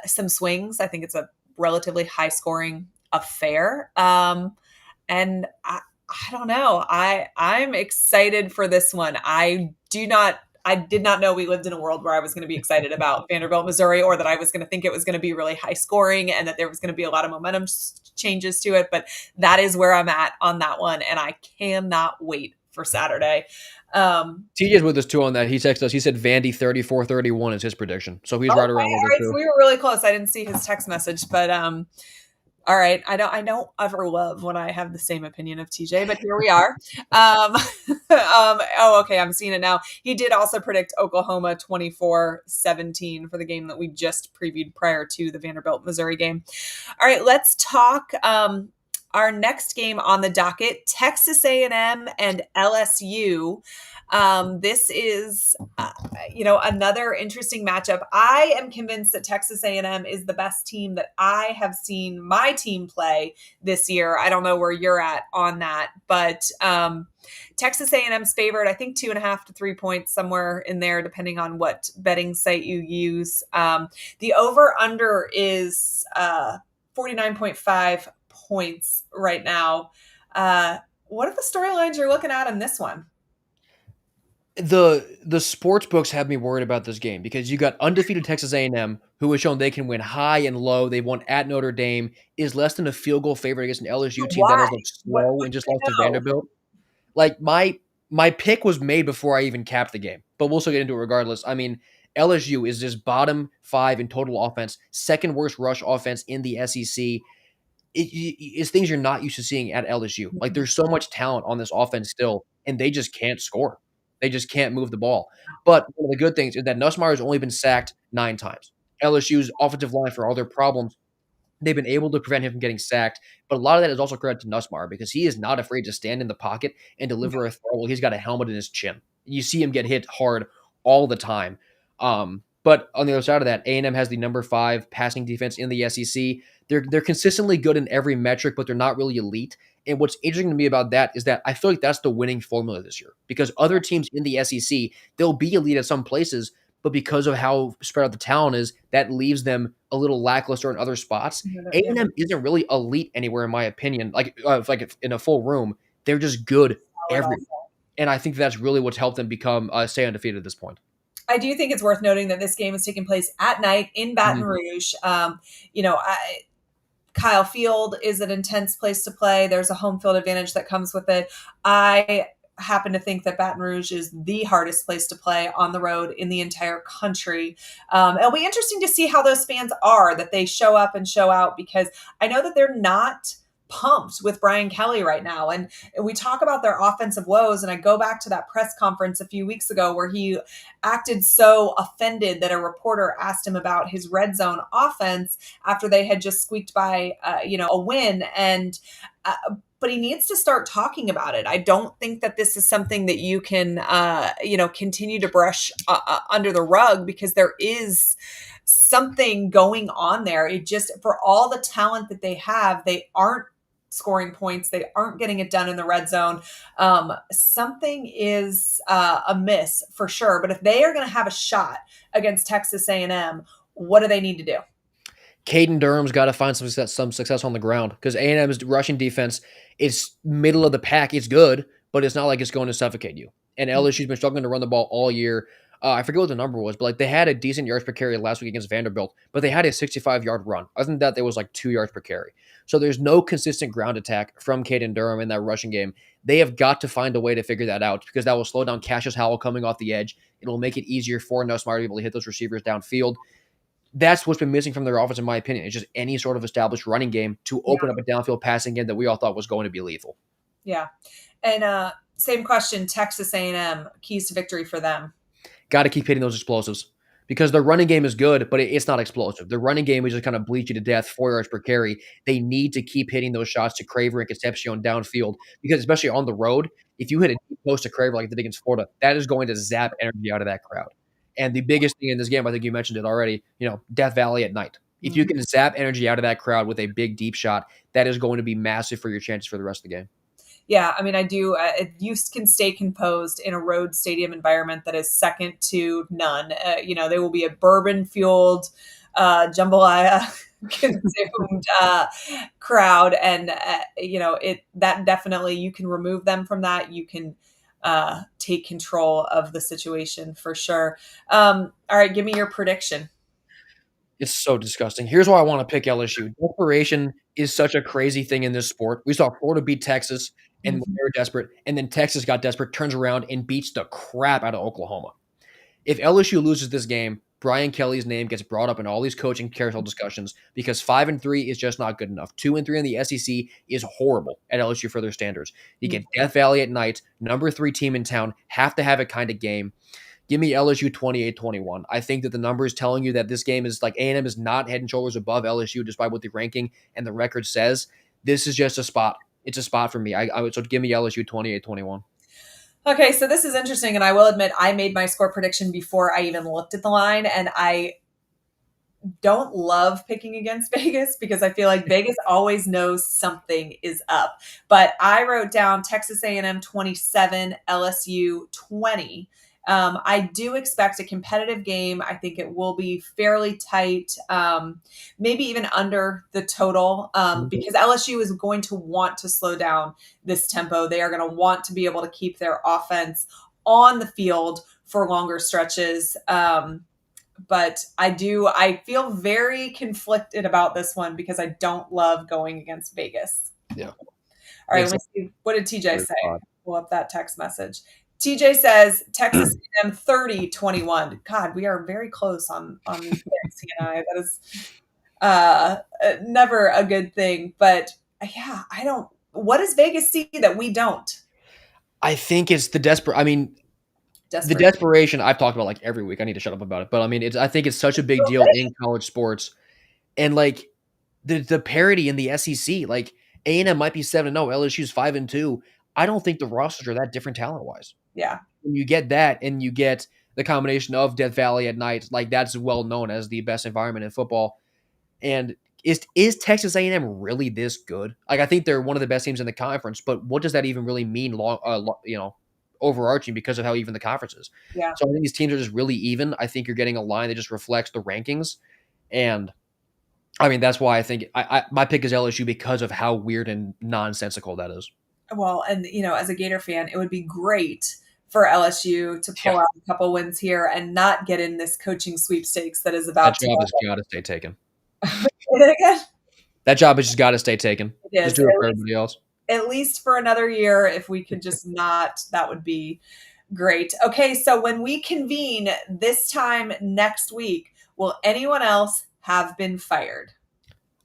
some swings. I think it's a relatively high scoring affair. And I don't know. I'm excited for this one. I did not know we lived in a world where I was going to be excited about Vanderbilt, Missouri, or that I was going to think it was going to be really high scoring and that there was going to be a lot of momentum changes to it. But that is where I'm at on that one. And I cannot wait for Saturday. TJ's with us too on that. He texted us. He said Vandy 34-31 is his prediction. So he's Okay, right around with all us right. So too. we were really close. I didn't see his text message, but all right. I don't ever love when I have the same opinion of TJ, but here we are. Oh, okay. I'm seeing it now. He did also predict Oklahoma 24-17 for the game that we just previewed prior to the Vanderbilt Missouri game. All right. Let's talk our next game on the docket, Texas A&M and LSU. This is, another interesting matchup. I am convinced that Texas A&M is the best team that I have seen my team play this year. I don't know where you're at on that, but Texas A&M's favored, I think 2.5 to 3 points, somewhere in there, depending on what betting site you use. The over/under is 49.5 points right now. What are the storylines you're looking at in this one? The sports books have me worried about this game because you got undefeated Texas A&M, who has shown they can win high and low. They won at Notre Dame, is less than a field goal favorite against an LSU team that Why? has looked slow What and just do lost you to know? Vanderbilt. Like my pick was made before I even capped the game, but we'll still get into it regardless. I mean, LSU is just bottom 5 in total offense, second worst rush offense in the SEC. It's things you're not used to seeing at LSU. Like there's so much talent on this offense still, and they just can't score. They just can't move the ball. But one of the good things is that Nussmeier has only been sacked 9 times. LSU's offensive line, for all their problems, they've been able to prevent him from getting sacked. But a lot of that is also credit to Nussmeier because he is not afraid to stand in the pocket and deliver a throw while he's got a helmet in his chin. You see him get hit hard all the time. But on the other side of that, A&M has the number 5 passing defense in the SEC. They're consistently good in every metric, but they're not really elite. And what's interesting to me about that is that I feel like that's the winning formula this year because other teams in the SEC, they'll be elite at some places, but because of how spread out the talent is, that leaves them a little lackluster in other spots. Yeah. A&M isn't really elite anywhere, in my opinion. Like in a full room, they're just good Solid everywhere. also. And I think that's really what's helped them become stay undefeated at this point. I do think it's worth noting that this game is taking place at night in Baton Mhm. Rouge. Kyle Field is an intense place to play. There's a home field advantage that comes with it. I happen to think that Baton Rouge is the hardest place to play on the road in the entire country. It'll be interesting to see how those fans are, that they show up and show out, because I know that they're not pumped with Brian Kelly right now. And we talk about their offensive woes. And I go back to that press conference a few weeks ago where he acted so offended that a reporter asked him about his red zone offense after they had just squeaked by, a win. And, but he needs to start talking about it. I don't think that this is something that you can, continue to brush under the rug, because there is something going on there. It just, for all the talent that they have, they aren't scoring points. They aren't getting it done in the red zone. Something is amiss for sure. But if they are going to have a shot against Texas A&M, what do they need to do? Caden Durham's got to find some success on the ground because A&M's rushing defense is middle of the pack. It's good, but it's not like it's going to suffocate you. And Mm. LSU's been struggling to run the ball all year. I forget what the number was, but like they had a decent yards per carry last week against Vanderbilt, but they had a 65-yard run. Other than that, there was like 2 yards per carry. So there's no consistent ground attack from Caden Durham in that rushing game. They have got to find a way to figure that out because that will slow down Cassius Howell coming off the edge. It'll make it easier for Nussmeier to be able to hit those receivers downfield. That's what's been missing from their offense, in my opinion. It's just any sort of established running game to Yeah. open up a downfield passing game that we all thought was going to be lethal. Yeah. And same question, Texas A&M, keys to victory for them. Got to keep hitting those explosives because their running game is good, but it's not explosive. Their running game is just kind of bleach you to death, 4 yards per carry. They need to keep hitting those shots to Craver and Concepcion downfield because, especially on the road, if you hit a deep post to Craver like they did against Florida, that is going to zap energy out of that crowd. And the biggest thing in this game, I think you mentioned it already, Death Valley at night. If you can zap energy out of that crowd with a big deep shot, that is going to be massive for your chances for the rest of the game. Yeah, I mean, I do. If you can stay composed in a road stadium environment that is second to none, they will be a bourbon-fueled, jambalaya consumed crowd, and that definitely you can remove them from that. You can take control of the situation for sure. All right, give me your prediction. It's so disgusting. Here's why I want to pick LSU. Desperation is such a crazy thing in this sport. We saw Florida beat Texas, and they were desperate, and then Texas got desperate, turns around, and beats the crap out of Oklahoma. If LSU loses this game, Brian Kelly's name gets brought up in all these coaching carousel discussions because 5-3 is just not good enough. 2-3 in the SEC is horrible at LSU for their standards. You get Death Valley at night, number 3 team in town, have to have a kind of game. Give me LSU 28-21. I think that the number is telling you that this game is like A&M is not head and shoulders above LSU despite what the ranking and the record says. This is just a spot. It's a spot for me. So give me LSU 28-21. Okay, so this is interesting, and I will admit I made my score prediction before I even looked at the line, and I don't love picking against Vegas because I feel like Vegas always knows something is up. But I wrote down Texas A&M 27, LSU 20. I do expect a competitive game. I think it will be fairly tight, maybe even under the total, because LSU is going to want to slow down this tempo. They are going to want to be able to keep their offense on the field for longer stretches. But I feel very conflicted about this one because I don't love going against Vegas. Yeah. All right, let's see. What did TJ say? Pull up that text message. TJ says Texas A&M 30-21. God, we are very close on these picks, he and I. That is never a good thing. But yeah, I don't. What does Vegas see that we don't? I think it's the the desperation I've talked about like every week. I need to shut up about it, but I mean, I think it's such a big deal in college sports, and like the parity in the SEC. Like A&M might be 7-0, LSU's 5-2. I don't think the rosters are that different talent wise. Yeah, when you get that, and you get the combination of Death Valley at night, like that's well known as the best environment in football. And is Texas A&M really this good? Like I think they're one of the best teams in the conference, but what does that even really mean? Overarching because of how even the conference is. yeah. So I think these teams are just really even. I think you're getting a line that just reflects the rankings, and I mean that's why I think my pick is LSU because of how weird and nonsensical that is. Well, and as a Gator fan, it would be great for LSU to pull out a couple wins here and not get in this coaching sweepstakes that is about that job has got to stay taken. That job has just got to stay taken. Just do it for everybody else. At least for another year, if we could just not, that would be great. Okay, so when we convene this time next week, will anyone else have been fired?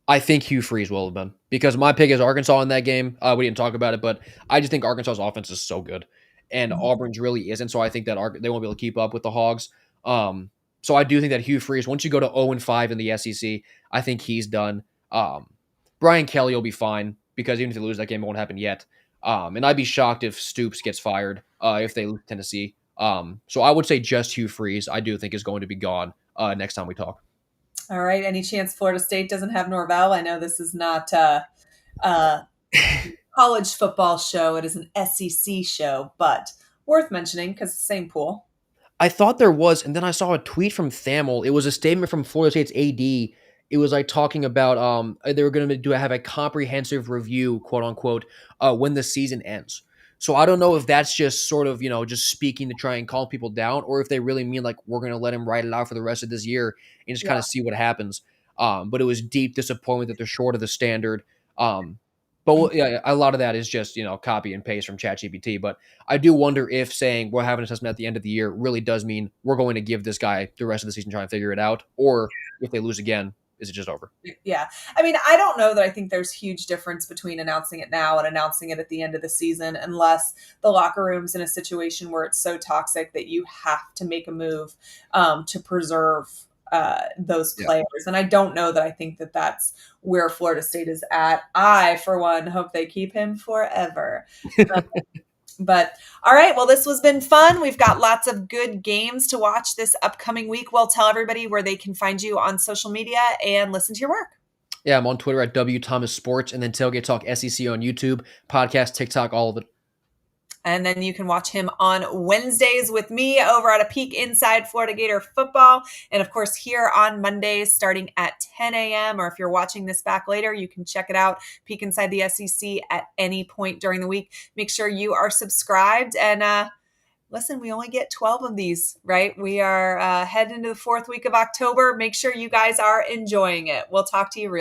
I think Hugh Freeze will have been because my pick is Arkansas in that game. We didn't talk about it, but I just think Arkansas's offense is so good, and Auburn's really isn't. So I think that they won't be able to keep up with the Hogs. So I do think that Hugh Freeze, once you go to 0-5 in the SEC, I think he's done. Brian Kelly will be fine because even if they lose that game, it won't happen yet. And I'd be shocked if Stoops gets fired if they lose Tennessee. So I would say just Hugh Freeze, I do think is going to be gone next time we talk. All right. Any chance Florida State doesn't have Norvell? I know this is not a college football show. It is an SEC show, but worth mentioning because same pool. I thought there was, and then I saw a tweet from Thamel. It was a statement from Florida State's AD. It was like talking about they were going to have a comprehensive review, quote unquote, when the season ends. So I don't know if that's just sort of, just speaking to try and calm people down, or if they really mean like we're going to let him ride it out for the rest of this year and just kind Yeah. of see what happens. But it was deep disappointment that they're short of the standard. But yeah, a lot of that is just, copy and paste from ChatGPT. But I do wonder if saying we're having an assessment at the end of the year really does mean we're going to give this guy the rest of the season trying to figure it out, or if they lose again, is it just over? Yeah. I mean, I don't know that I think there's huge difference between announcing it now and announcing it at the end of the season, unless the locker room's in a situation where it's so toxic that you have to make a move to preserve those Yeah. players. And I don't know that I think that that's where Florida State is at. I, for one, hope they keep him forever. But all right, well, this has been fun. We've got lots of good games to watch this upcoming week. We'll tell everybody where they can find you on social media and listen to your work. Yeah, I'm on Twitter at W Thomas Sports, and then Tailgate Talk SEC on YouTube, podcast, TikTok, all of it. And then you can watch him on Wednesdays with me over at A Peek Inside Florida Gator Football. And of course, here on Mondays starting at 10 a.m. Or if you're watching this back later, you can check it out, Peek Inside the SEC at any point during the week. Make sure you are subscribed. And listen, we only get 12 of these, right? We are heading into the 4th week of October. Make sure you guys are enjoying it. We'll talk to you real soon.